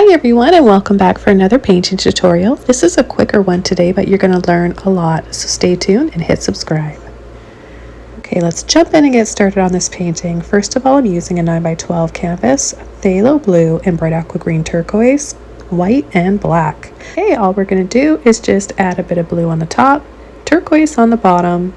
Hi everyone, and welcome back for another painting tutorial. This is a quicker one today, but you're going to learn a lot, so stay tuned and hit subscribe. Okay, let's jump in and get started on this painting. First of all, I'm using a 9x12 canvas, phthalo blue and bright aqua green turquoise, white and black. Okay, all we're going to do is just add a bit of blue on the top, turquoise on the bottom,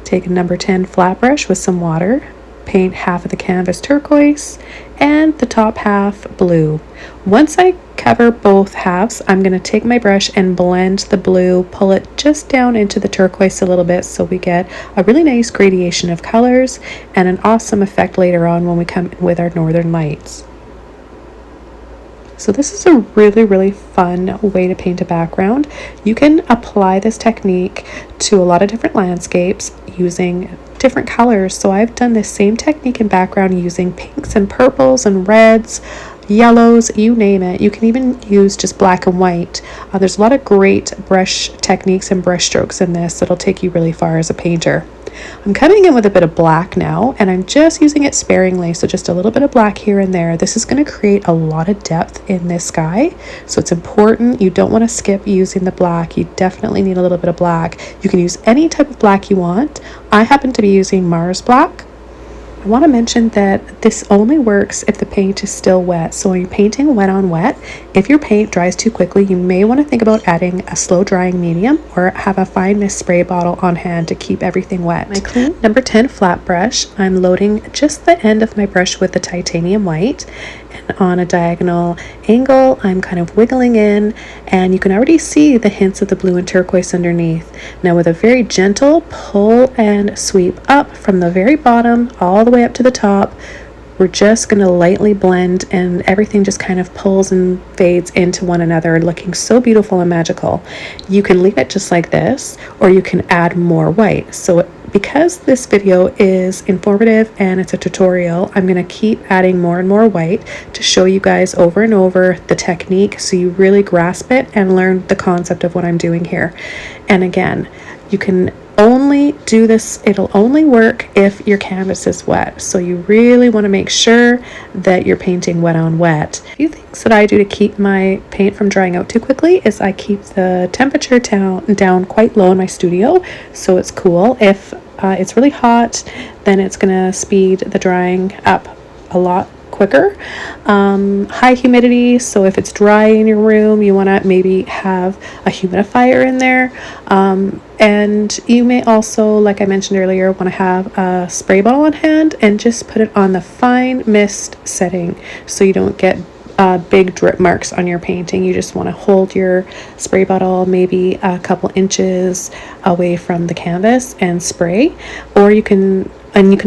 take a number 10 flat brush with some water, paint half of the canvas turquoise and the top half blue. Once I cover both halves, I'm going to take my brush and blend the blue, pull it just down into the turquoise a little bit so we get a really nice gradation of colors and an awesome effect later on when we come in with our northern lights. So this is a really fun way to paint a background. You can apply this technique to a lot of different landscapes using different colors. So I've done this same technique in background using pinks and purples and reds, yellows, you name it. You can even use just black and white. There's a lot of great brush techniques and brush strokes in this that'll take you really far as a painter. I'm coming in with a bit of black now, and I'm just using it sparingly, so just a little bit of black here and there. This is going to create a lot of depth in this sky, so it's important. You don't want to skip using the black. You definitely need a little bit of black. You can use any type of black you want. I happen to be using Mars black. I want to mention that this only works if the paint is still wet. So when you're painting wet on wet, if your paint dries too quickly, you may want to think about adding a slow drying medium or have a fine mist spray bottle on hand to keep everything wet. My clean number 10 flat brush, I'm loading just the end of my brush with the titanium white, and on a diagonal angle, I'm kind of wiggling in, and you can already see the hints of the blue and turquoise underneath. Now with a very gentle pull and sweep up from the very bottom all the way up to the top, we're just going to lightly blend, and everything just kind of pulls and fades into one another, looking so beautiful and magical. You can leave it just like this, or you can add more white. So because this video is informative and it's a tutorial, I'm going to keep adding more and more white to show you guys over and over the technique so you really grasp it and learn the concept of what I'm doing here. And again, you can only do this, it'll only work if your canvas is wet. So you really want to make sure that you're painting wet on wet. A few things that I do to keep my paint from drying out too quickly is I keep the temperature down quite low in my studio so it's cool. If it's really hot, then it's going to speed the drying up a lot quicker. High humidity, so if it's dry in your room, you want to maybe have a humidifier in there, and you may also, like I mentioned earlier, want to have a spray bottle on hand and just put it on the fine mist setting so you don't get big drip marks on your painting. You just want to hold your spray bottle maybe a couple inches away from the canvas and spray, or you can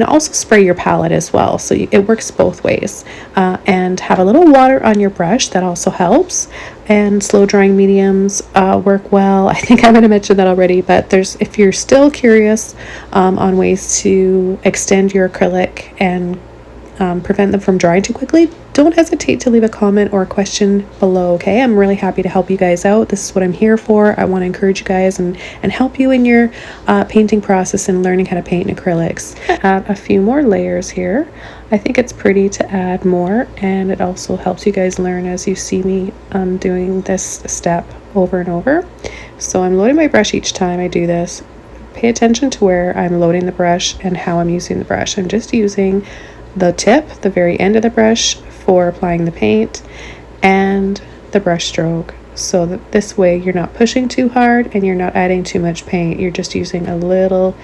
also spray your palette as well, so it works both ways. And have a little water on your brush, that also helps. And slow drying mediums work well. I think I'm going to mention that already, but if you're still curious on ways to extend your acrylic and prevent them from drying too quickly, don't hesitate to leave a comment or a question below, okay? I'm really happy to help you guys out. This is what I'm here for. I want to encourage you guys and help you in your painting process and learning how to paint in acrylics. Add a few more layers here. I think it's pretty to add more, and it also helps you guys learn as you see me doing this step over and over. So I'm loading my brush each time I do this. Pay attention to where I'm loading the brush and how I'm using the brush. I'm just using the tip, the very end of the brush, for applying the paint, and the brush stroke, so that this way you're not pushing too hard and you're not adding too much paint. You're just using a little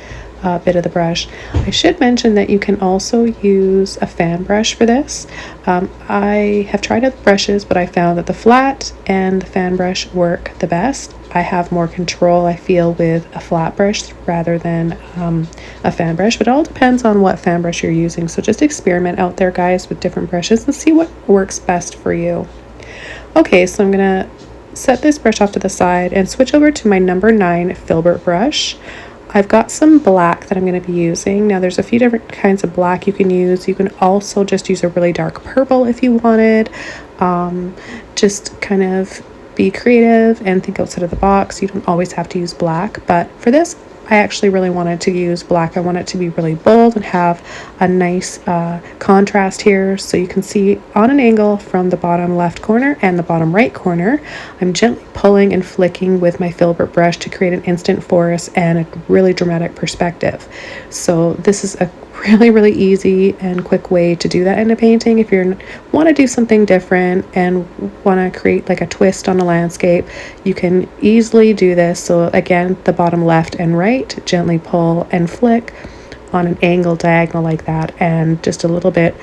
bit of the brush. I should mention that you can also use a fan brush for this. I have tried other brushes, but I found that the flat and the fan brush work the best. I have more control, I feel, with a flat brush rather than a fan brush, but it all depends on what fan brush you're using. So just experiment out there, guys, with different brushes and see what works best for you. Okay, so I'm gonna set this brush off to the side and switch over to my number 9 filbert brush. I've got some black that I'm going to be using. Now there's a few different kinds of black you can use. You can also just use a really dark purple if you wanted. Just kind of be creative and think outside of the box. You don't always have to use black, but for this I actually really wanted to use black. I want it to be really bold and have a nice contrast here. So you can see on an angle from the bottom left corner and the bottom right corner, I'm gently pulling and flicking with my filbert brush to create an instant forest and a really dramatic perspective. So this is a really easy and quick way to do that in a painting. If you want to do something different and want to create like a twist on a landscape, you can easily do this. So again, the bottom left and right, gently pull and flick on an angle diagonal like that, and just a little bit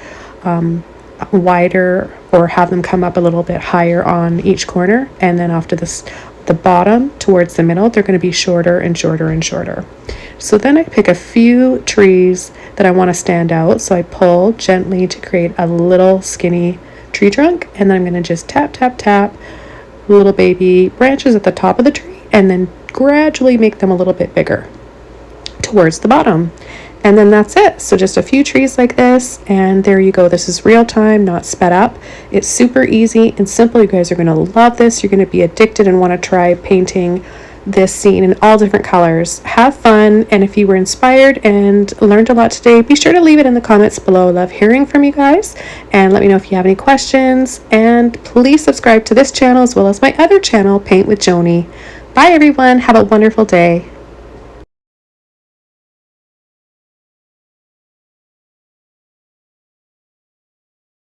wider, or have them come up a little bit higher on each corner, and then off to the bottom towards the middle, they're going to be shorter and shorter and shorter. So then I pick a few trees that I want to stand out. So I pull gently to create a little skinny tree trunk, and then I'm going to just tap little baby branches at the top of the tree, and then gradually make them a little bit bigger towards the bottom. And then that's it. So just a few trees like this, and there you go. This is real time, not sped up. It's super easy and simple. You guys are going to love this. You're going to be addicted and want to try painting this scene in all different colors. Have fun, and if you were inspired and learned a lot today, be sure to leave it in the comments below. I love hearing from you guys, and let me know if you have any questions, and please subscribe to this channel as well as my other channel, Paint with Joni. Bye everyone, have a wonderful day.